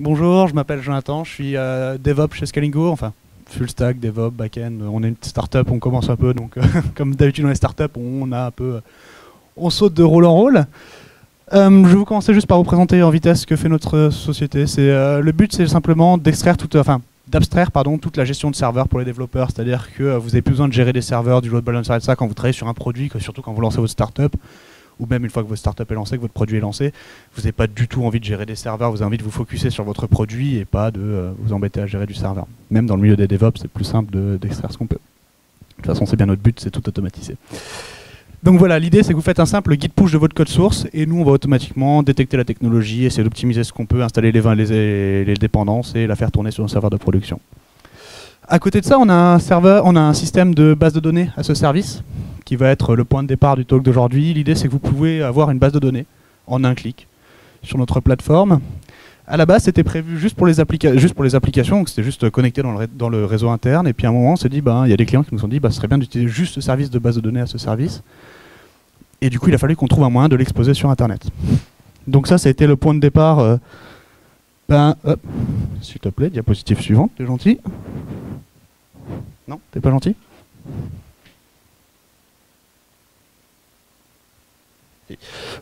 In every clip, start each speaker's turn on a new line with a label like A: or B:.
A: Bonjour, je m'appelle Jonathan, je suis DevOps chez Scalingo, enfin full stack, DevOps, backend. On est une startup, on commence un peu, donc comme d'habitude dans les startups, on a un peu, on saute de rôle en rôle. Je vais vous commencer juste par vous présenter en vitesse ce que fait notre société. Le but, c'est simplement d'abstraire toute la gestion de serveurs pour les développeurs, c'est-à-dire que vous n'avez plus besoin de gérer des serveurs, du load balancer et ça quand vous travaillez sur un produit, surtout quand vous lancez votre startup, ou même une fois que votre startup est lancée, que votre produit est lancé, vous n'avez pas du tout envie de gérer des serveurs, vous avez envie de vous focuser sur votre produit et pas de vous embêter à gérer du serveur. Même dans le milieu des DevOps, c'est plus simple d'extraire ce qu'on peut. De toute façon, c'est bien notre but, c'est tout automatiser. Donc voilà, l'idée c'est que vous faites un simple git push de votre code source et nous on va automatiquement détecter la technologie, essayer d'optimiser ce qu'on peut, installer les dépendances et la faire tourner sur un serveur de production. À côté de ça, on a un système de base de données à ce service qui va être le point de départ du talk d'aujourd'hui. L'idée c'est que vous pouvez avoir une base de données en un clic sur notre plateforme. À la base, c'était prévu juste pour les applications, donc c'était juste connecté dans le réseau interne. Et puis à un moment, on s'est dit, il y a des clients qui nous ont dit, ce serait bien d'utiliser juste ce service de base de données à ce service. Et du coup, il a fallu qu'on trouve un moyen de l'exposer sur Internet. Donc ça a été le point de départ. S'il te plaît, diapositive suivante, t'es gentil? Non, t'es pas gentil?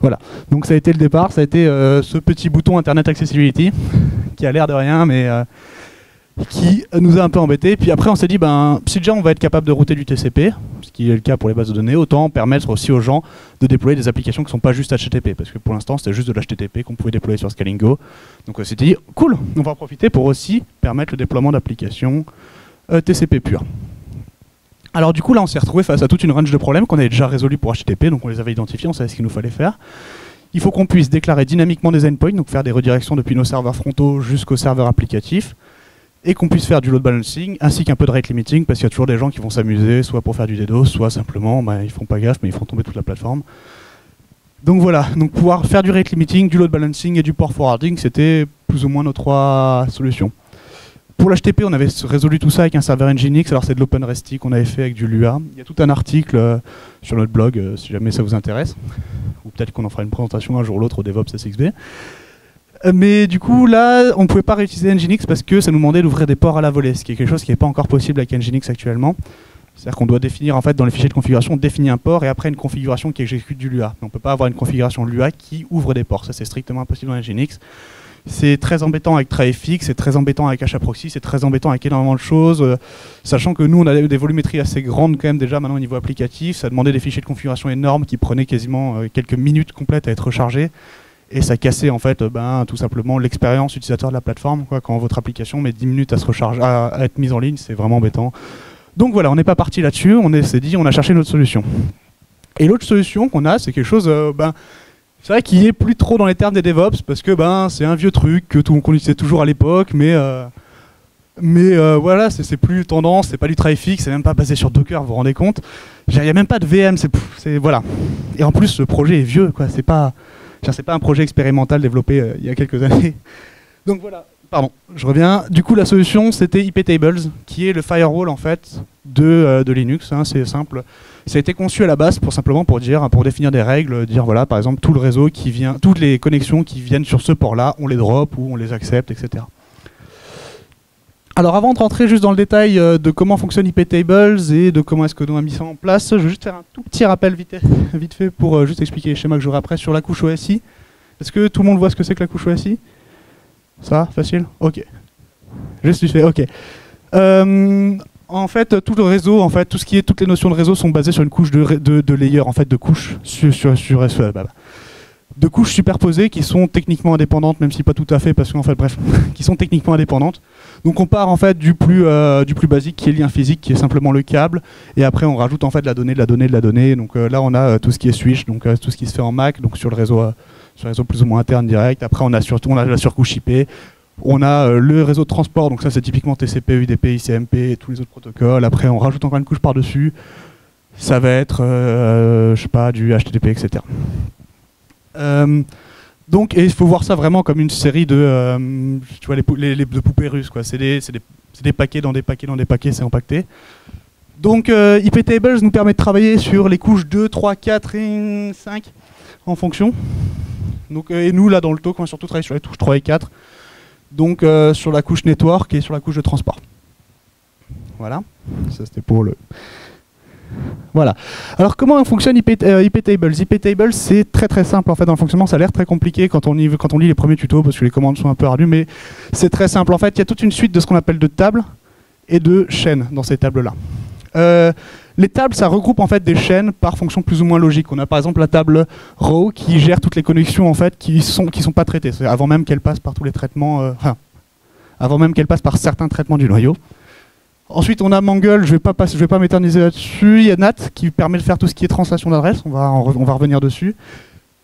A: Voilà, donc ça a été le départ, ça a été ce petit bouton Internet Accessibility, qui a l'air de rien, mais qui nous a un peu embêtés. Puis après on s'est dit, si déjà on va être capable de router du TCP, ce qui est le cas pour les bases de données, autant permettre aussi aux gens de déployer des applications qui ne sont pas juste HTTP, parce que pour l'instant c'était juste de l'HTTP qu'on pouvait déployer sur Scalingo. Donc on s'est dit, cool, on va en profiter pour aussi permettre le déploiement d'applications TCP pures. Alors du coup là on s'est retrouvé face à toute une range de problèmes qu'on avait déjà résolus pour HTTP, donc on les avait identifiés, on savait ce qu'il nous fallait faire. Il faut qu'on puisse déclarer dynamiquement des endpoints, donc faire des redirections depuis nos serveurs frontaux jusqu'aux serveurs applicatifs, et qu'on puisse faire du load balancing, ainsi qu'un peu de rate limiting, parce qu'il y a toujours des gens qui vont s'amuser, soit pour faire du DDoS, soit simplement, ils font pas gaffe, mais ils font tomber toute la plateforme. Donc voilà, donc pouvoir faire du rate limiting, du load balancing et du port forwarding, c'était plus ou moins nos trois solutions. Pour l'HTTP, on avait résolu tout ça avec un serveur Nginx, alors c'est de l'OpenResty qu'on avait fait avec du Lua. Il y a tout un article sur notre blog, si jamais ça vous intéresse. Ou peut-être qu'on en fera une présentation un jour ou l'autre au DevOps SXB. Mais du coup, là, on ne pouvait pas réutiliser Nginx parce que ça nous demandait d'ouvrir des ports à la volée, ce qui est quelque chose qui n'est pas encore possible avec Nginx actuellement. C'est-à-dire qu'on doit définir, en fait, dans les fichiers de configuration, définir un port et après une configuration qui exécute du Lua. Mais on ne peut pas avoir une configuration Lua qui ouvre des ports. Ça, c'est strictement impossible dans Nginx. C'est très embêtant avec TryFX, c'est très embêtant avec HAProxy, c'est très embêtant avec énormément de choses, sachant que nous on a des volumétries assez grandes quand même déjà maintenant au niveau applicatif, ça demandait des fichiers de configuration énormes qui prenaient quasiment quelques minutes complètes à être rechargés, et ça cassait en fait tout simplement l'expérience utilisateur de la plateforme, quoi. Quand votre application met 10 minutes à se recharger, à être mise en ligne, c'est vraiment embêtant. Donc voilà, on n'est pas parti là-dessus, on s'est dit on a cherché une autre solution. Et l'autre solution qu'on a, c'est quelque chose... c'est vrai qu'il est plus trop dans les termes des DevOps parce que c'est un vieux truc qu'on utilisait toujours à l'époque, mais voilà, c'est plus tendance, c'est pas du TryFX, c'est même pas basé sur Docker, vous vous rendez compte. Il n'y a même pas de VM, voilà. Et en plus, le projet est vieux, quoi. C'est pas un projet expérimental développé il y a quelques années. Donc voilà, pardon, je reviens. Du coup, la solution, c'était iptables, qui est le firewall en fait de Linux. Hein, c'est simple. Ça a été conçu à la base pour définir des règles, dire voilà, par exemple, tout le réseau qui vient, toutes les connexions qui viennent sur ce port-là, on les drop ou on les accepte, etc. Alors avant de rentrer juste dans le détail de comment fonctionne iptables et de comment est-ce que nous avons mis ça en place, je vais juste faire un tout petit rappel vite fait pour juste expliquer les schémas que j'aurai après sur la couche OSI. Est-ce que tout le monde voit ce que c'est que la couche OSI? Ça va? Facile? Ok. Juste vite fait, ok. En fait, tout le réseau, en fait, toutes les notions de réseau sont basées sur une couche de layers, en fait, de couches de couches superposées qui sont techniquement indépendantes, même si pas tout à fait, parce qu'en fait, bref, qui sont techniquement indépendantes. Donc on part en fait du plus basique qui est le lien physique, qui est simplement le câble, et après on rajoute en fait de la donnée. Donc là on a tout ce qui est switch, donc tout ce qui se fait en MAC, donc sur le réseau plus ou moins interne direct. Après on a la surcouche IP. On a le réseau de transport, donc ça c'est typiquement TCP, UDP, ICMP et tous les autres protocoles. Après on rajoute encore une couche par-dessus. Ça va être, je sais pas, du HTTP, etc. Donc, et il faut voir ça vraiment comme une série de, tu vois, de poupées russes, quoi. C'est des paquets dans des paquets dans des paquets, c'est empaqueté. Donc iptables nous permet de travailler sur les couches 2, 3, 4 et 5 en fonction. Donc, et nous là dans le talk on va surtout travailler sur les touches 3 et 4. donc sur la couche network et sur la couche de transport. Voilà, ça c'était pour le... Voilà. Alors comment fonctionne IP Tables? IP Tables, c'est très très simple en fait dans le fonctionnement. Ça a l'air très compliqué quand on lit les premiers tutos parce que les commandes sont un peu ardues, mais c'est très simple. En fait, il y a toute une suite de ce qu'on appelle de tables et de chaînes dans ces tables-là. Les tables, ça regroupe en fait des chaînes par fonction plus ou moins logique. On a par exemple la table row qui gère toutes les connexions en fait qui sont pas traitées, avant même qu'elle passe par tous les traitements, avant même qu'elle passe par certains traitements du noyau. Ensuite, on a Mangle, je vais pas m'éterniser là-dessus. Il y a NAT qui permet de faire tout ce qui est translation d'adresse, on va revenir dessus.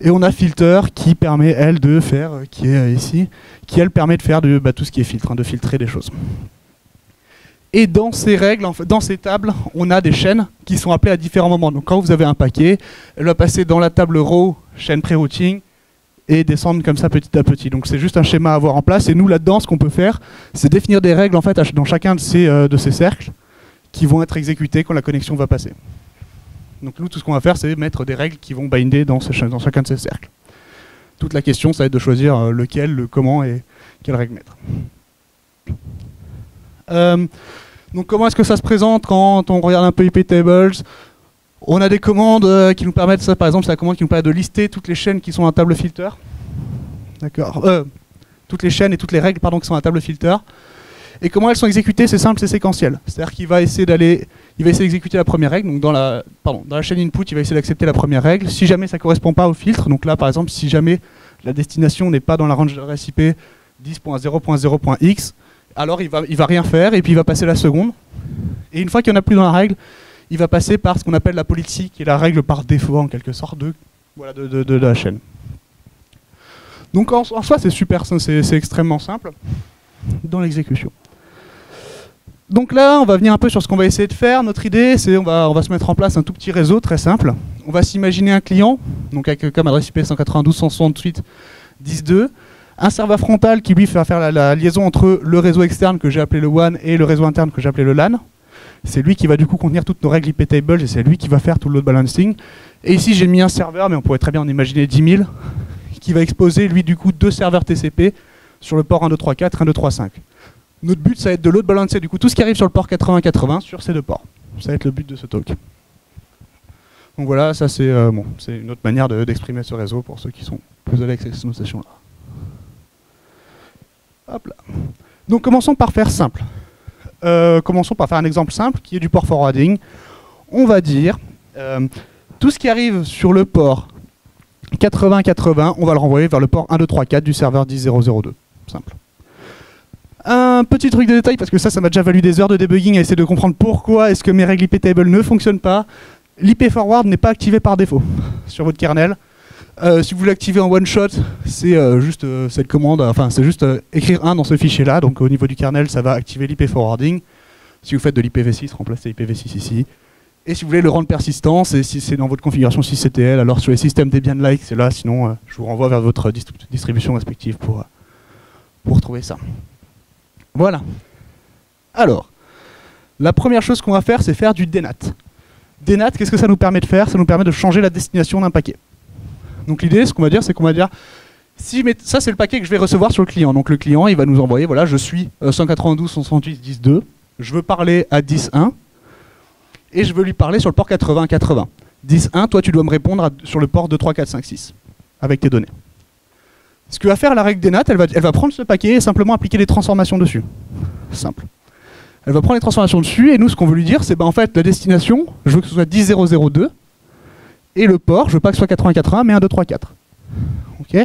A: Et on a Filter qui permet, elle, de faire, qui est ici, qui, elle, permet de faire tout ce qui est filtre, de filtrer des choses. Et dans ces règles, en fait, dans ces tables, on a des chaînes qui sont appelées à différents moments. Donc quand vous avez un paquet, elle va passer dans la table row, chaîne pré-routing, et descendre comme ça petit à petit. Donc c'est juste un schéma à avoir en place. Et nous, là-dedans, ce qu'on peut faire, c'est définir des règles en fait, dans chacun de ces cercles qui vont être exécutées quand la connexion va passer. Donc nous, tout ce qu'on va faire, c'est mettre des règles qui vont binder dans chacun de ces cercles. Toute la question, ça va être de choisir lequel, le comment et quelle règle mettre. Donc comment est-ce que ça se présente quand on regarde un peu IP Tables? On a des commandes qui nous permettent, ça par exemple, c'est la commande qui nous permet de lister toutes les chaînes qui sont à table filter. D'accord. Toutes les chaînes et toutes les règles pardon, qui sont à table filter. Et comment elles sont exécutées? C'est simple, c'est séquentiel. C'est-à-dire qu'il va essayer d'exécuter la première règle. Donc dans la chaîne input, il va essayer d'accepter la première règle. Si jamais ça ne correspond pas au filtre, donc là par exemple, si jamais la destination n'est pas dans la range d'adresse IP 10.0.0.x, alors il va rien faire et puis il va passer la seconde. Et une fois qu'il n'y en a plus dans la règle, il va passer par ce qu'on appelle la policy, qui est la règle par défaut en quelque sorte de la chaîne. Donc en soi c'est super, c'est extrêmement simple dans l'exécution. Donc là on va venir un peu sur ce qu'on va essayer de faire. Notre idée c'est on va se mettre en place un tout petit réseau très simple. On va s'imaginer un client, donc avec comme adresse IP 192.168.10.2. Un serveur frontal qui lui va faire la liaison entre le réseau externe que j'ai appelé le WAN et le réseau interne que j'ai appelé le LAN. C'est lui qui va du coup contenir toutes nos règles IP tables et c'est lui qui va faire tout le load balancing. Et ici j'ai mis un serveur, mais on pourrait très bien en imaginer 10 000, qui va exposer lui du coup 2 serveurs TCP sur le port 1.2.3.4, 1.2.3.5. Notre but ça va être de load balancer du coup tout ce qui arrive sur le port 80-80 sur ces 2 ports. Ça va être le but de ce talk. Donc voilà, ça c'est une autre manière d'exprimer ce réseau pour ceux qui sont plus à l'aise avec cette notation-là. Hop là. Donc commençons par faire simple. Commençons par faire un exemple simple qui est du port forwarding. On va dire tout ce qui arrive sur le port 80-80, on va le renvoyer vers le port 1.2.3.4 du serveur 10.0.0.2. Simple. Un petit truc de détail, parce que ça m'a déjà valu des heures de debugging à essayer de comprendre pourquoi est-ce que mes règles IP table ne fonctionnent pas. L'IP forward n'est pas activé par défaut sur votre kernel. Si vous l'activez en one shot, c'est juste cette commande, enfin c'est juste écrire 1 dans ce fichier là, donc au niveau du kernel ça va activer l'IP forwarding. Si vous faites de l'IPv6, remplacez l'IPv6 ici. Et si vous voulez le rendre persistant, si c'est dans votre configuration sysctl, alors sur les systèmes Debian-like, c'est là, sinon je vous renvoie vers votre distribution respective pour trouver ça. Voilà. Alors, la première chose qu'on va faire, c'est faire du DNAT. DNAT, qu'est-ce que ça nous permet de faire? Ça nous permet de changer la destination d'un paquet. Donc l'idée, ce qu'on va dire, c'est qu'on va dire, ça c'est le paquet que je vais recevoir sur le client. Donc le client, il va nous envoyer, voilà, je suis 192.168.10.2, je veux parler à 10.1, et je veux lui parler sur le port 80-80. 10.1, toi tu dois me répondre sur le port 2.3.4.5.6, avec tes données. Ce que va faire la règle DNAT, elle va prendre ce paquet et simplement appliquer des transformations dessus. Simple. Elle va prendre les transformations dessus, et nous, ce qu'on veut lui dire, c'est en fait, la destination, je veux que ce soit 10.0.0.2, et le port, je veux pas que ce soit 80-80, mais 1.2.3.4. Ok.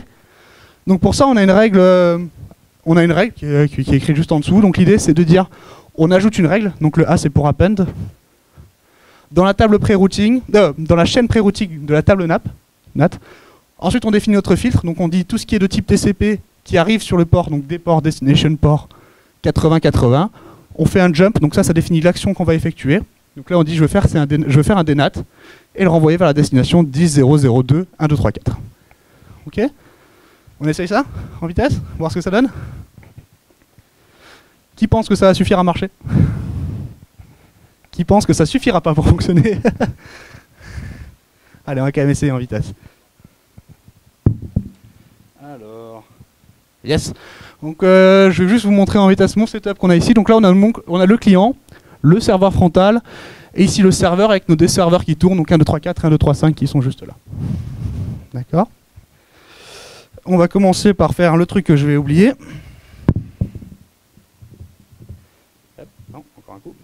A: Donc pour ça, on a une règle qui est écrite juste en dessous. Donc l'idée, c'est de dire, on ajoute une règle. Donc le A, c'est pour append. Dans la table pré-routing, dans la chaîne pré-routing de la table NAT. Ensuite, on définit notre filtre. Donc on dit tout ce qui est de type TCP qui arrive sur le port, donc des ports destination port 80-80. On fait un jump. Donc ça définit l'action qu'on va effectuer. Donc là, on dit, je veux faire un DNAT et le renvoyer vers la destination 10.0.0.2, 1.2.3.4. Ok? On essaye ça en vitesse? Voir ce que ça donne? Qui pense que ça va suffire à marcher? Qui pense que ça suffira pas pour fonctionner? Allez, on va quand même essayer en vitesse. Alors... Yes. Donc je vais juste vous montrer en vitesse mon setup qu'on a ici. Donc là on a le client, le serveur frontal, et ici le serveur avec nos deux serveurs qui tournent, donc 1, 2, 3, 4 et 1, 2, 3, 5 qui sont juste là. D'accord. On va commencer par faire le truc que je vais oublier. Hop, non, encore un coup.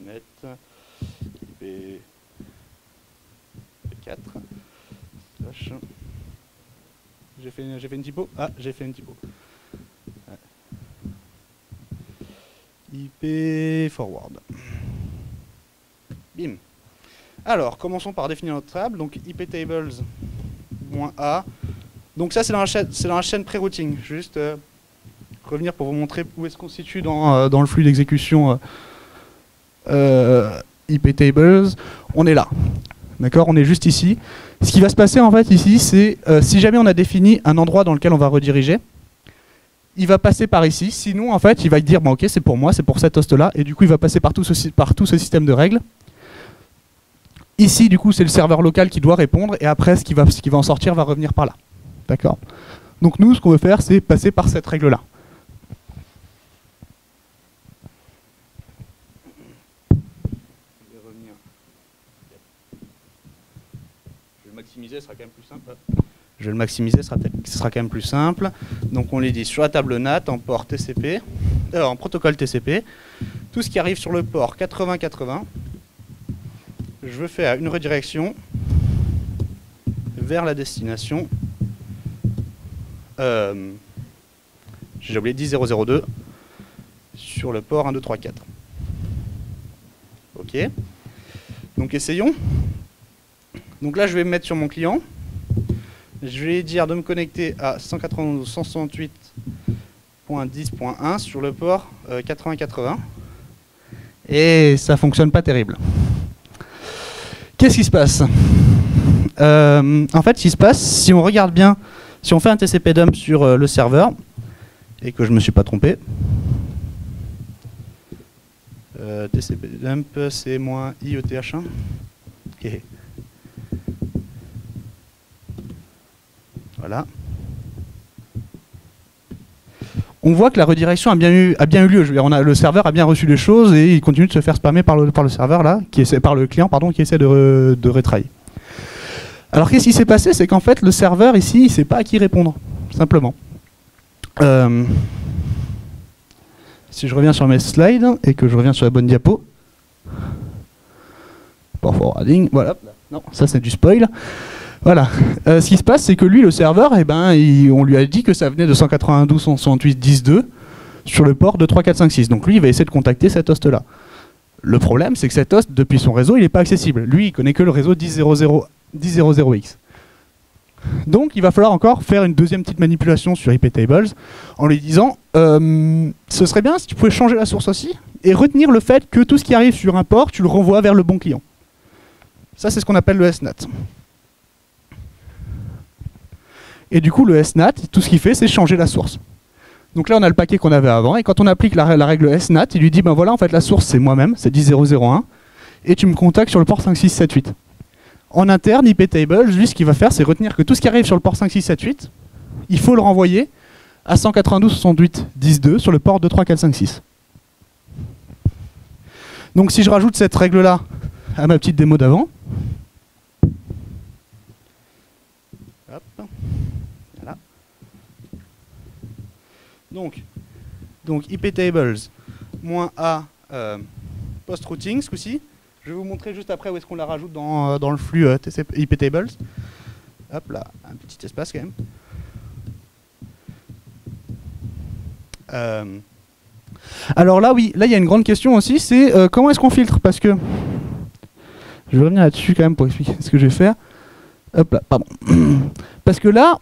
A: Net IP4 slash. J'ai fait une typo. Ah, j'ai fait une typo. IP forward. Bim. Alors, commençons par définir notre table. Donc, iptables-a. Donc ça, c'est dans la chaîne pré-routing. Juste revenir pour vous montrer où est-ce qu'on se situe dans le flux d'exécution iptables. On est là. D'accord, on est juste ici. Ce qui va se passer en fait ici, c'est si jamais on a défini un endroit dans lequel on va rediriger, il va passer par ici. Sinon, en fait, il va dire, bon, ok, c'est pour moi, c'est pour cet host-là. Et du coup, il va passer par tout ce système de règles. Ici, du coup, c'est le serveur local qui doit répondre. Et après, ce qui va en sortir va revenir par là. D'accord. Donc nous, ce qu'on veut faire, c'est passer par cette règle-là. Je vais le maximiser, ce sera quand même plus simple. Je vais le maximiser, ce sera quand même plus simple. Donc on les dit sur la table NAT en port TCP, en protocole TCP, tout ce qui arrive sur le port 8080, je veux faire une redirection vers la destination. J'ai oublié 10002 sur le port 1, 2, 3, 4. Ok. Donc essayons. Donc là je vais me mettre sur mon client. Je vais dire de me connecter à 192.168.10.1 sur le port 8080. Et ça fonctionne pas terrible. Qu'est-ce qui se passe? En fait, ce qui se passe, si on regarde bien, si on fait un TCP dump sur le serveur, et que je ne me suis pas trompé, TCP dump c'est -IETH1. Okay. Voilà. On voit que la redirection a bien eu lieu. Je veux dire, le serveur a bien reçu les choses et il continue de se faire spammer par le serveur là, par le client pardon, qui essaie de retry. Alors qu'est-ce qui s'est passé? C'est qu'en fait le serveur ici, il ne sait pas à qui répondre, simplement. Si je reviens sur mes slides et que je reviens sur la bonne diapo, pour forwarding, voilà. Non, ça c'est du spoil. Voilà. Ce qui se passe, c'est que lui, le serveur, eh ben, on lui a dit que ça venait de 192.168.10.2 sur le port de 3.4.5.6. Donc lui, il va essayer de contacter cet host-là. Le problème, c'est que cet host, depuis son réseau, il n'est pas accessible. Lui, il connaît que le réseau 10.00x. Donc, il va falloir encore faire une deuxième petite manipulation sur iptables en lui disant ce serait bien si tu pouvais changer la source aussi et retenir le fait que tout ce qui arrive sur un port, tu le renvoies vers le bon client. Ça, c'est ce qu'on appelle le SNAT. Et du coup, le SNAT, tout ce qu'il fait, c'est changer la source. Donc là, on a le paquet qu'on avait avant, et quand on applique la règle SNAT, il lui dit, ben voilà, en fait, la source, c'est moi-même, c'est 10.0.0.1, et tu me contactes sur le port 5.6.7.8. En interne, iptables, lui, ce qu'il va faire, c'est retenir que tout ce qui arrive sur le port 5.6.7.8, il faut le renvoyer à 192.68.10.2 sur le port 2.3.4.5.6. Donc si je rajoute cette règle-là à ma petite démo d'avant, voilà. Donc iptables -a post-routing ce coup-ci. Je vais vous montrer juste après où est-ce qu'on la rajoute dans le flux TCP iptables. Hop là, un petit espace quand même. Alors là, oui, là il y a une grande question aussi, c'est comment est-ce qu'on filtre? Parce que je vais revenir là-dessus quand même pour expliquer ce que je vais faire. Hop là, pardon. Parce que là,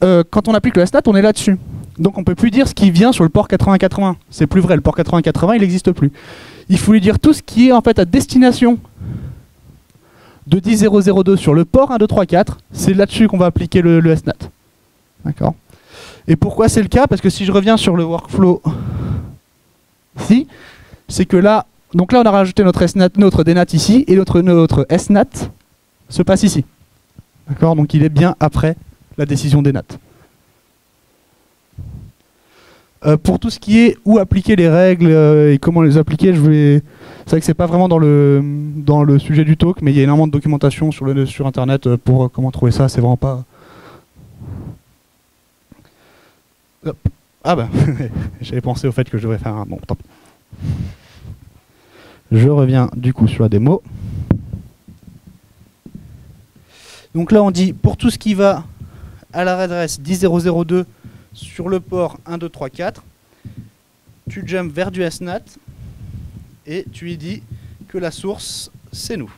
A: quand on applique le SNAT, on est là-dessus. Donc on ne peut plus dire ce qui vient sur le port 8080. C'est plus vrai, le port 8080, il n'existe plus. Il faut lui dire tout ce qui est en fait à destination de 10.0.0.2 sur le port 1, 2, 3, 4. C'est là-dessus qu'on va appliquer le SNAT. D'accord. Et pourquoi c'est le cas? Parce que si je reviens sur le workflow ici, c'est que là, Donc là, on a rajouté notre SNAT, notre DNAT ici, et notre SNAT se passe ici. D'accord? Donc il est bien après la décision DNAT. Pour tout ce qui est où appliquer les règles et comment les appliquer, c'est vrai que c'est pas vraiment dans le sujet du talk, mais il y a énormément de documentation sur internet pour comment trouver ça, c'est vraiment pas... Hop. Ah bah, j'avais pensé au fait que je devrais faire un... Bon, tant pis. Je reviens du coup sur la démo. Donc là on dit, pour tout ce qui va à l'adresse 10.0.0.2 sur le port 1, 2, 3, 4, tu jumps vers du SNAT et tu lui dis que la source c'est nous.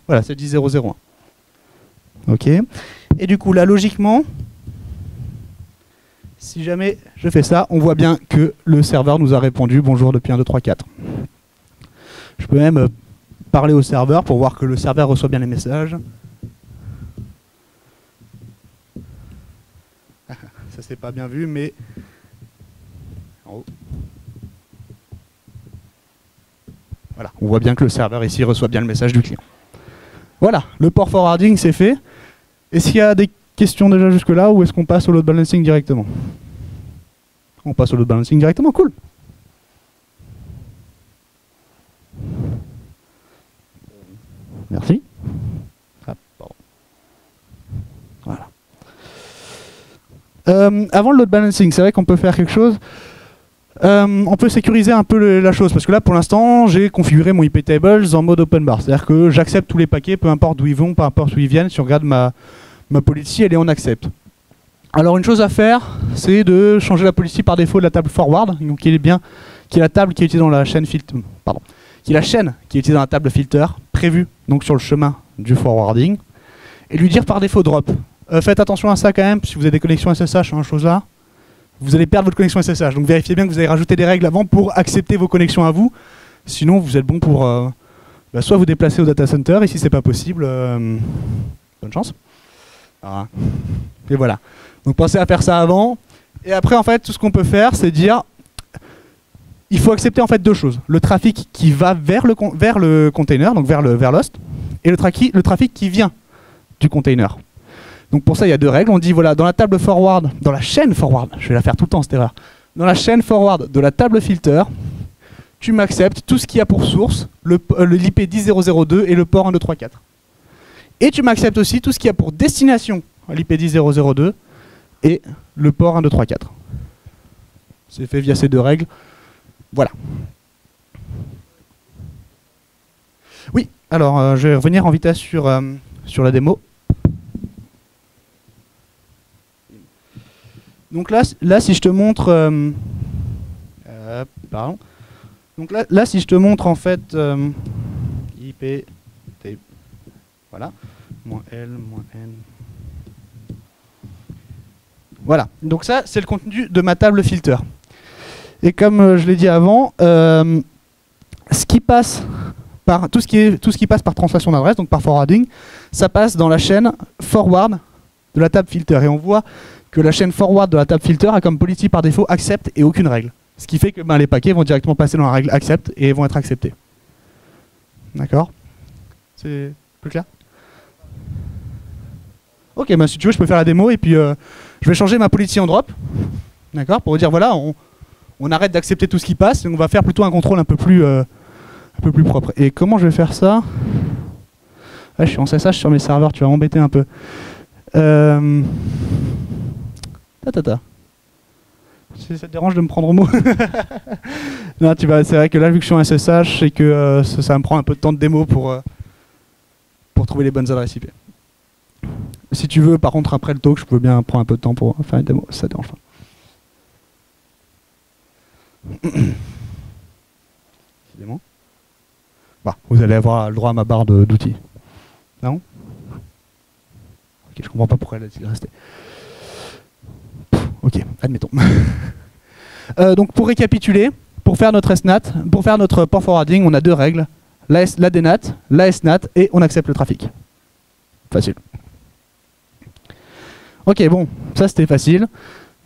A: Voilà, c'est 10.0.0.1. Ok. Et du coup là logiquement, si jamais je fais ça, on voit bien que le serveur nous a répondu bonjour depuis 1, 2, 3, 4. Je peux même parler au serveur pour voir que le serveur reçoit bien les messages. Ça c'est pas bien vu, mais en haut. Voilà, on voit bien que le serveur ici reçoit bien le message du client. Voilà, le port forwarding c'est fait. Est-ce qu'il y a des questions déjà jusque là ou est-ce qu'on passe au load balancing directement? On passe au load balancing directement, cool. Merci. Ah, pardon. Voilà. Avant le load balancing, c'est vrai qu'on peut faire quelque chose. On peut sécuriser un peu la chose, parce que là, pour l'instant, j'ai configuré mon IP tables en mode open bar. C'est-à-dire que j'accepte tous les paquets, peu importe d'où ils vont, peu importe où ils viennent. Si on regarde ma policy, elle est en accept. Alors, une chose à faire, c'est de changer la policy par défaut de la table forward, donc qui est la table qui est utilisée dans la chaîne filter, pardon, qui est la chaîne qui est utilisée dans la table filter prévue donc sur le chemin du forwarding, et lui dire par défaut drop. Faites attention à ça quand même, si vous avez des connexions SSH sur un chose là, vous allez perdre votre connexion SSH. Donc vérifiez bien que vous avez rajouté des règles avant pour accepter vos connexions à vous. Sinon vous êtes bon pour soit vous déplacer au data center, et si c'est pas possible, bonne chance. Voilà. Et voilà. Donc pensez à faire ça avant. Et après en fait tout ce qu'on peut faire c'est dire il faut accepter en fait deux choses. Le trafic qui va vers le container, donc vers l'host, et le trafic qui vient du container. Donc pour ça, il y a deux règles. On dit, voilà, dans la table forward, dans la chaîne forward, je vais la faire tout le temps cette erreur, dans la chaîne forward de la table filter, tu m'acceptes tout ce qu'il y a pour source, l'IP 10.0.0.2 et le port 1, 2, 3, 4. Et tu m'acceptes aussi tout ce qu'il y a pour destination, l'IP 10.0.0.2 et le port 1, 2, 3, 4. C'est fait via ces deux règles. Voilà. Oui, alors je vais revenir en vitesse sur la démo. Donc là si je te montre... pardon. Donc là, si je te montre en fait IP, voilà, -L, -N. Voilà, donc ça c'est le contenu de ma table filter. Et comme je l'ai dit avant, ce qui passe par tout ce qui passe par translation d'adresse, donc par forwarding, ça passe dans la chaîne forward de la table filter. Et on voit que la chaîne forward de la table filter a comme policy par défaut accept et aucune règle. Ce qui fait que les paquets vont directement passer dans la règle accept et vont être acceptés. D'accord? C'est plus clair? Ok, bah si tu veux, je peux faire la démo et puis je vais changer ma policy en drop. D'accord? Pour vous dire, voilà, on arrête d'accepter tout ce qui passe et on va faire plutôt un contrôle un peu plus propre. Et comment je vais faire ça? Je suis en SSH sur mes serveurs, tu vas m'embêter un peu. Ça te dérange de me prendre au mot? Non, c'est vrai que là, vu que je suis en SSH et que ça me prend un peu de temps de démo pour trouver les bonnes adresses IP. Si tu veux, par contre, après le talk, je peux bien prendre un peu de temps pour faire une démo, ça te dérange pas. Décidément. Bah, vous allez avoir le droit à ma barre d'outils. Non? Ok, je comprends pas pourquoi elle a resté. Ok, admettons. Donc pour récapituler, pour faire notre SNAT, pour faire notre port forwarding, on a deux règles. La DNAT, la SNAT, et on accepte le trafic. Facile. Ok, bon, ça c'était facile.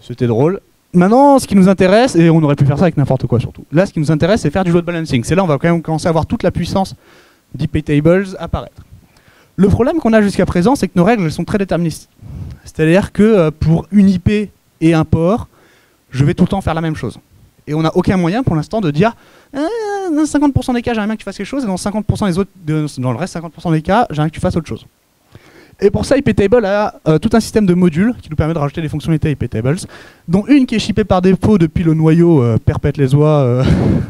A: C'était drôle. Maintenant, ce qui nous intéresse, et on aurait pu faire ça avec n'importe quoi surtout, là ce qui nous intéresse c'est faire du load balancing. C'est là on va quand même commencer à voir toute la puissance d'IPTables apparaître. Le problème qu'on a jusqu'à présent, c'est que nos règles elles sont très déterministes. C'est-à-dire que pour une IP et un port, je vais tout le temps faire la même chose. Et on n'a aucun moyen pour l'instant de dire dans 50% des cas j'aimerais bien que tu fasses quelque chose, et dans 50% des autres, dans le reste 50% des cas, j'aimerais que tu fasses autre chose. Et pour ça, IPTable a tout un système de modules qui nous permet de rajouter des fonctionnalités à IPTables, dont une qui est shippée par défaut depuis le noyau perpète les oies,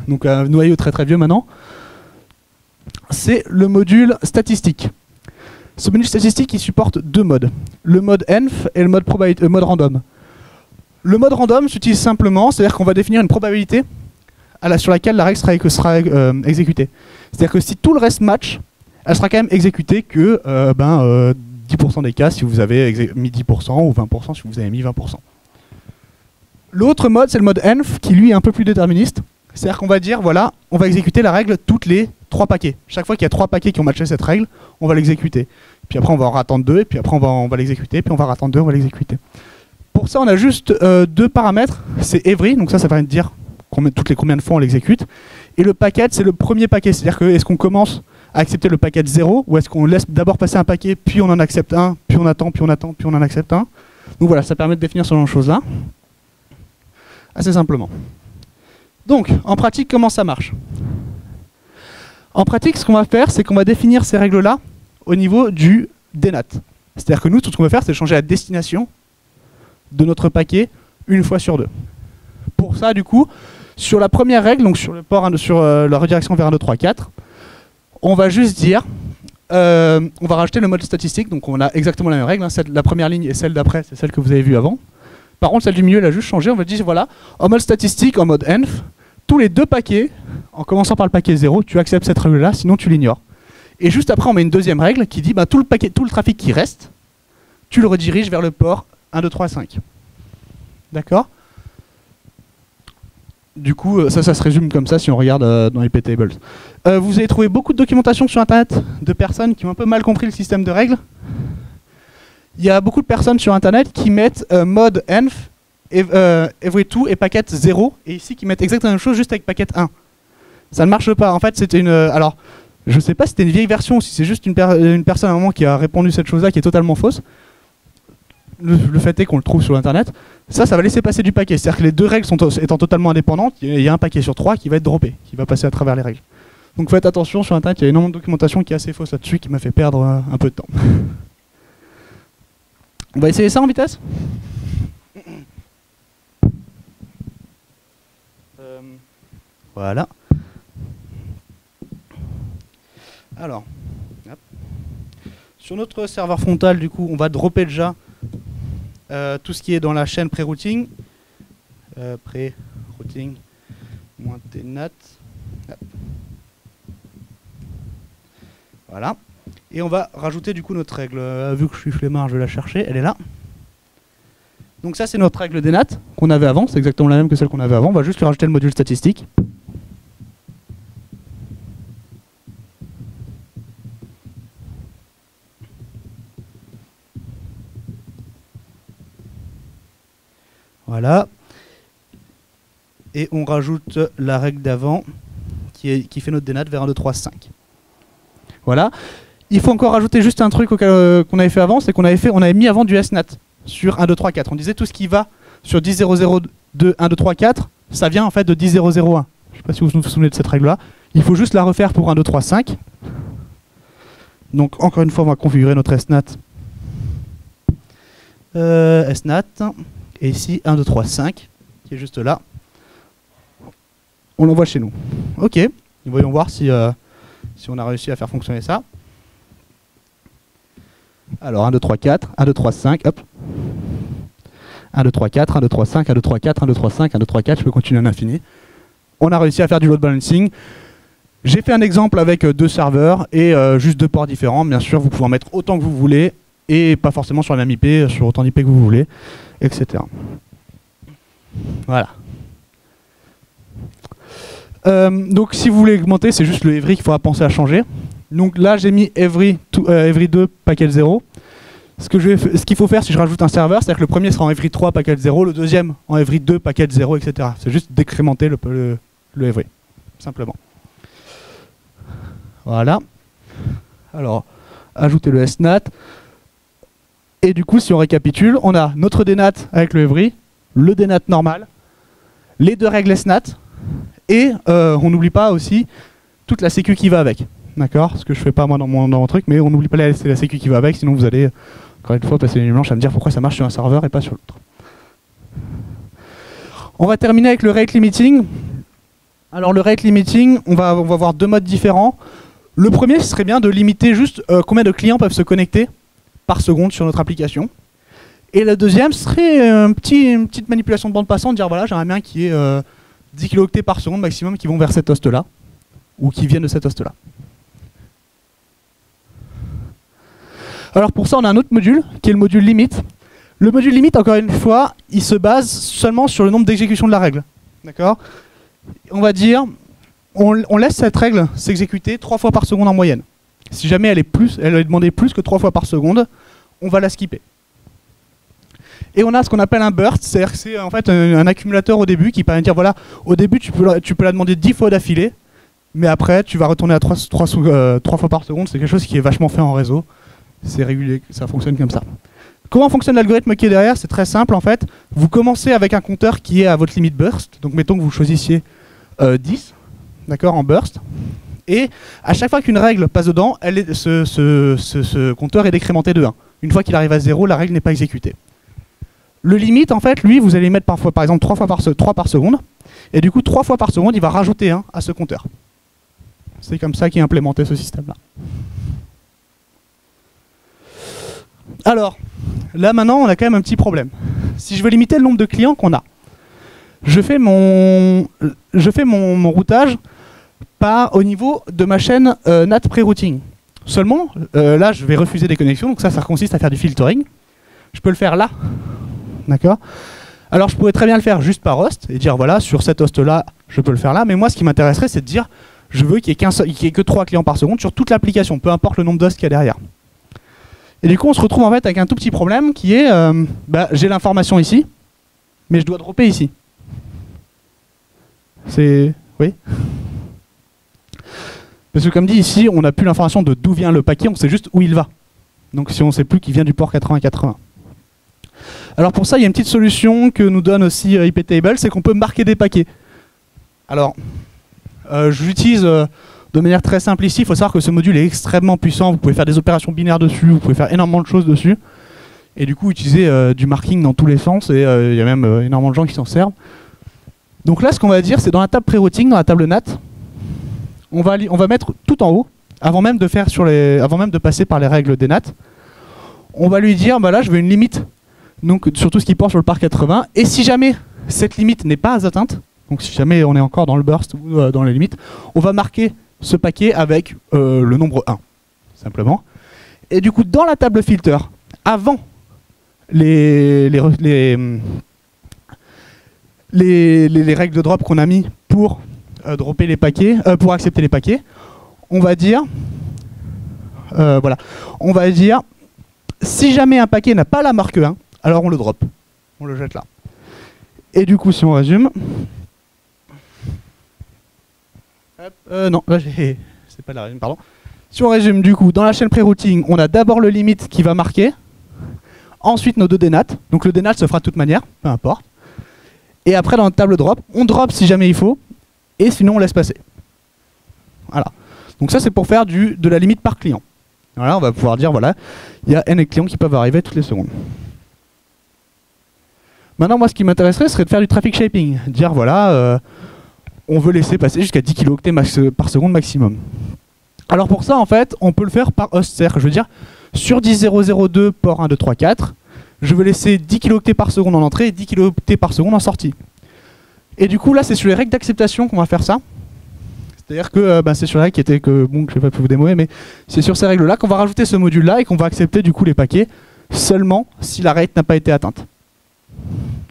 A: donc un noyau très très vieux maintenant. C'est le module statistique. Ce module statistique, il supporte deux modes, le mode env et le mode random. Le mode random s'utilise simplement, c'est-à-dire qu'on va définir une probabilité sur laquelle la règle sera exécutée. C'est-à-dire que si tout le reste match, elle sera quand même exécutée que 10% des cas si vous avez mis 10% ou 20% si vous avez mis 20%. L'autre mode, c'est le mode env qui lui est un peu plus déterministe. C'est-à-dire qu'on va dire, voilà, on va exécuter la règle toutes les 3 paquets. Chaque fois qu'il y a 3 paquets qui ont matché cette règle, on va l'exécuter. Puis après, on va en attendre 2, et puis après, on va l'exécuter, puis on va attendre 2, on va l'exécuter. Pour ça, on a juste 2 paramètres. C'est every, donc ça va dire toutes les combien de fois on l'exécute. Et le packet, c'est le premier paquet. C'est-à-dire que est-ce qu'on commence à accepter le paquet 0, ou est-ce qu'on laisse d'abord passer un paquet, puis on en accepte un, puis on attend, puis on attend, puis on en accepte un. Donc voilà, ça permet de définir ce genre de choses-là. Assez simplement. Donc, en pratique, comment ça marche? En pratique, ce qu'on va faire, c'est qu'on va définir ces règles-là au niveau du DNAT. C'est-à-dire que nous, tout ce qu'on va faire, c'est changer la destination de notre paquet une fois sur 2. Pour ça, du coup, sur la première règle, donc sur le port, sur la redirection vers 1, 2, 3, 4, on va juste dire, on va rajouter le mode statistique, donc on a exactement la même règle, hein, la première ligne et celle d'après, c'est celle que vous avez vue avant. Par contre, celle du milieu, elle a juste changé, on va dire, voilà, en mode statistique, en mode env, tous les 2 paquets, en commençant par le paquet 0, tu acceptes cette règle-là, sinon tu l'ignores. Et juste après, on met une deuxième règle qui dit, tout le trafic qui reste, tu le rediriges vers le port 1, 2, 3, 5. D'accord? Du coup, ça se résume comme ça si on regarde dans IPTables. Vous avez trouvé beaucoup de documentation sur Internet de personnes qui ont un peu mal compris le système de règles. Il y a beaucoup de personnes sur Internet qui mettent mode env, every2 et packet 0, et ici qui mettent exactement la même chose juste avec packet 1. Ça ne marche pas. En fait, c'était une... alors, je ne sais pas si c'était une vieille version ou si c'est juste une personne à un moment qui a répondu cette chose-là qui est totalement fausse. Le fait est qu'on le trouve sur Internet. Ça va laisser passer du paquet. C'est-à-dire que les 2 règles étant totalement indépendantes, il y a un paquet sur 3 qui va être droppé, qui va passer à travers les règles. Donc faites attention, sur Internet, il y a énormément de documentation qui est assez fausse là-dessus, qui m'a fait perdre un peu de temps. On va essayer ça en vitesse. Voilà. Alors, hop. Sur notre serveur frontal, du coup, on va dropper déjà tout ce qui est dans la chaîne pré-routing. Pré-routing -tnat. Voilà. Et on va rajouter du coup notre règle. Vu que je suis flemmard, je vais la chercher. Elle est là. Donc ça, c'est notre règle DNAT qu'on avait avant. C'est exactement la même que celle qu'on avait avant. On va juste lui rajouter le module statistique. Voilà. Et on rajoute la règle d'avant qui fait notre DNAT vers 1, 2, 3, 5. Voilà. Il faut encore rajouter juste un truc qu'on avait fait avant, c'est qu'on avait mis avant du SNAT sur 1, 2, 3, 4. On disait tout ce qui va sur 10, 0, 0, 2, 1, 2, 3, 4, ça vient en fait de 10, 0, 0, 1. Je ne sais pas si vous vous souvenez de cette règle-là. Il faut juste la refaire pour 1, 2, 3, 5. Donc encore une fois, on va configurer notre SNAT. SNAT. Et ici, 1, 2, 3, 5, qui est juste là. On l'envoie chez nous. Ok, voyons voir si on a réussi à faire fonctionner ça. Alors 1, 2, 3, 4, 1, 2, 3, 5, hop. 1, 2, 3, 4, 1, 2, 3, 5, 1, 2, 3, 4, 1, 2, 3, 5, 1, 2, 3, 4, je peux continuer à l'infini. On a réussi à faire du load balancing. J'ai fait un exemple avec 2 serveurs et juste 2 ports différents. Bien sûr, vous pouvez en mettre autant que vous voulez et pas forcément sur la même IP, sur autant d'IP que vous voulez, etc. Voilà. Donc si vous voulez augmenter, c'est juste le every qu'il faudra penser à changer. Donc là j'ai mis every 2 paquet 0. Ce qu'il faut faire si je rajoute un serveur, c'est-à-dire que le premier sera en every 3 packet 0, le deuxième en every 2 packet 0, etc. C'est juste décrémenter le every, simplement. Voilà. Alors, ajouter le snat. Et du coup, si on récapitule, on a notre dnat avec le every, le dnat normal, les deux règles snat, et on n'oublie pas aussi toute la sécu qui va avec. D'accord? Ce que je fais pas moi dans mon truc, mais on n'oublie pas la sécu qui va avec, sinon vous allez, encore une fois, passer une nuit blanche à me dire pourquoi ça marche sur un serveur et pas sur l'autre. On va terminer avec le rate limiting. Alors le rate limiting, on va voir deux modes différents. Le premier, ce serait bien de limiter juste combien de clients peuvent se connecter par seconde sur notre application. Et le deuxième serait une petite manipulation de bande passante, dire voilà, j'aimerais bien qu'il y ait 10 kilooctets par seconde maximum qui vont vers cet host-là, ou qui viennent de cet host-là. Alors pour ça, on a un autre module, qui est le module limit. Le module limit, encore une fois, il se base seulement sur le nombre d'exécutions de la règle. D'accord? On va dire, on laisse cette règle s'exécuter 3 fois par seconde en moyenne. Si jamais elle est demandée plus que 3 fois par seconde, on va la skipper. Et on a ce qu'on appelle un burst, c'est-à-dire que c'est en fait un accumulateur au début qui permet de dire voilà, au début tu peux la demander 10 fois d'affilée, mais après tu vas retourner à 3 fois par seconde, c'est quelque chose qui est vachement fait en réseau. C'est régulier, ça fonctionne comme ça. Comment fonctionne l'algorithme qui est derrière? C'est très simple en fait. Vous commencez avec un compteur qui est à votre limite burst. Donc mettons que vous choisissiez 10, d'accord, en burst. Et à chaque fois qu'une règle passe dedans, ce compteur est décrémenté de 1. Une fois qu'il arrive à 0, la règle n'est pas exécutée. Le limite, en fait, lui, vous allez mettre parfois, par exemple 3 par seconde. Et du coup, 3 fois par seconde, il va rajouter 1 à ce compteur. C'est comme ça qu'est implémenté ce système-là. Alors, là maintenant, on a quand même un petit problème. Si je veux limiter le nombre de clients qu'on a, je fais mon routage au niveau de ma chaîne NAT pré-routing. Seulement, là, je vais refuser des connexions, donc ça consiste à faire du filtering. Je peux le faire là, d'accord? Alors, je pourrais très bien le faire juste par host et dire, voilà, sur cet host-là, je peux le faire là, mais moi, ce qui m'intéresserait, c'est de dire, je veux qu'il n'y ait que 3 clients par seconde sur toute l'application, peu importe le nombre d'hosts qu'il y a derrière. Et du coup, on se retrouve en fait avec un tout petit problème qui est, j'ai l'information ici, mais je dois dropper ici. C'est... Oui? Parce que comme dit ici, on n'a plus l'information de d'où vient le paquet, on sait juste où il va. Donc si on ne sait plus qu'il vient du port 80-80. Alors pour ça, il y a une petite solution que nous donne aussi iptable, c'est qu'on peut marquer des paquets. Alors, je l'utilise de manière très simple ici. Il faut savoir que ce module est extrêmement puissant. Vous pouvez faire des opérations binaires dessus, vous pouvez faire énormément de choses dessus. Et du coup, utiliser du marking dans tous les sens. Et il y a même énormément de gens qui s'en servent. Donc là, ce qu'on va dire, c'est dans la table pré-routing, dans la table NAT, on va mettre tout en haut, avant même de passer par les règles des NAT. On va lui dire, bah là, je veux une limite, donc sur tout ce qui porte sur le par 80. Et si jamais cette limite n'est pas atteinte, donc si jamais on est encore dans le burst ou dans les limites, on va marquer ce paquet avec le nombre 1, simplement. Et du coup, dans la table filter, avant les règles de drop qu'on a mis pour dropper les paquets, pour accepter les paquets, on va dire, voilà, on va dire, si jamais un paquet n'a pas la marque 1, alors on le drop, on le jette là. Et du coup, si on résume, non, là c'est pas la résume, pardon. Si on résume, du coup, dans la chaîne pré-routing, on a d'abord le limit qui va marquer, ensuite nos deux dnat, donc le dnat se fera de toute manière, peu importe. Et après, dans notre table drop, on drop si jamais il faut, et sinon on laisse passer. Voilà. Donc ça, c'est pour faire de la limite par client. Voilà, on va pouvoir dire, voilà, il y a n clients qui peuvent arriver toutes les secondes. Maintenant, moi, ce qui m'intéresserait, serait de faire du traffic shaping. Dire, voilà, on veut laisser passer jusqu'à 10 kilooctets par seconde maximum. Alors pour ça, en fait, on peut le faire par host. C'est-à-dire, je veux dire, sur 10.0.0.2, port 1, 2, 3, 4, je veux laisser 10 kilooctets par seconde en entrée et 10 kilooctets par seconde en sortie. Et du coup, là, c'est sur les règles d'acceptation qu'on va faire ça. C'est-à-dire que c'est sur les règles qui étaient que, bon, je ne vais pas vous démoer, mais c'est sur ces règles-là qu'on va rajouter ce module-là et qu'on va accepter du coup les paquets seulement si la rate n'a pas été atteinte.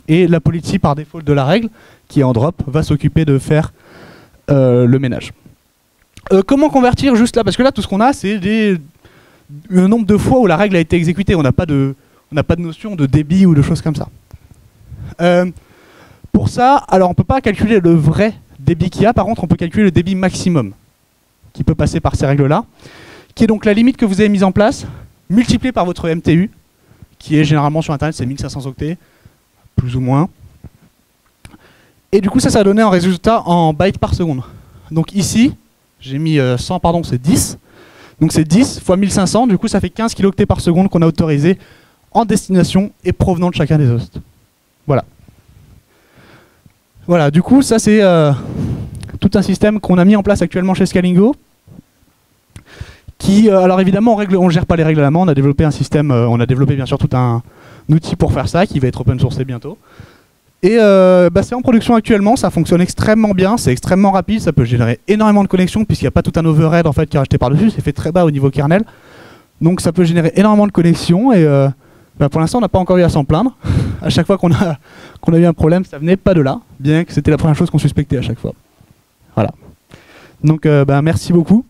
A: Et la policy par défaut de la règle, qui est en drop, va s'occuper de faire le ménage. Comment convertir juste là? Parce que là, tout ce qu'on a, c'est le nombre de fois où la règle a été exécutée. On n'a pas de notion de débit ou de choses comme ça. Pour ça, alors on ne peut pas calculer le vrai débit qu'il y a, par contre on peut calculer le débit maximum qui peut passer par ces règles-là, qui est donc la limite que vous avez mise en place, multipliée par votre MTU, qui est généralement sur Internet, c'est 1500 octets, plus ou moins. Et du coup, ça va donner un résultat en bytes par seconde. Donc ici, j'ai mis 100, pardon, c'est 10. Donc c'est 10 fois 1500, du coup ça fait 15 kilooctets par seconde qu'on a autorisé en destination et provenant de chacun des hosts. Voilà. Voilà, du coup, ça c'est tout un système qu'on a mis en place actuellement chez Scalingo. Qui, alors évidemment, on ne gère pas les règles à la main, on a développé un système, on a développé bien sûr tout un outil pour faire ça, qui va être open sourcé bientôt. Et c'est en production actuellement, ça fonctionne extrêmement bien, c'est extrêmement rapide, ça peut générer énormément de connexions, puisqu'il n'y a pas tout un overhead en fait, qui est rajouté par-dessus, c'est fait très bas au niveau kernel. Donc ça peut générer énormément de connexions, et pour l'instant on n'a pas encore eu à s'en plaindre. À chaque fois qu'on a eu un problème, ça venait pas de là, bien que c'était la première chose qu'on suspectait à chaque fois. Voilà. Donc merci beaucoup.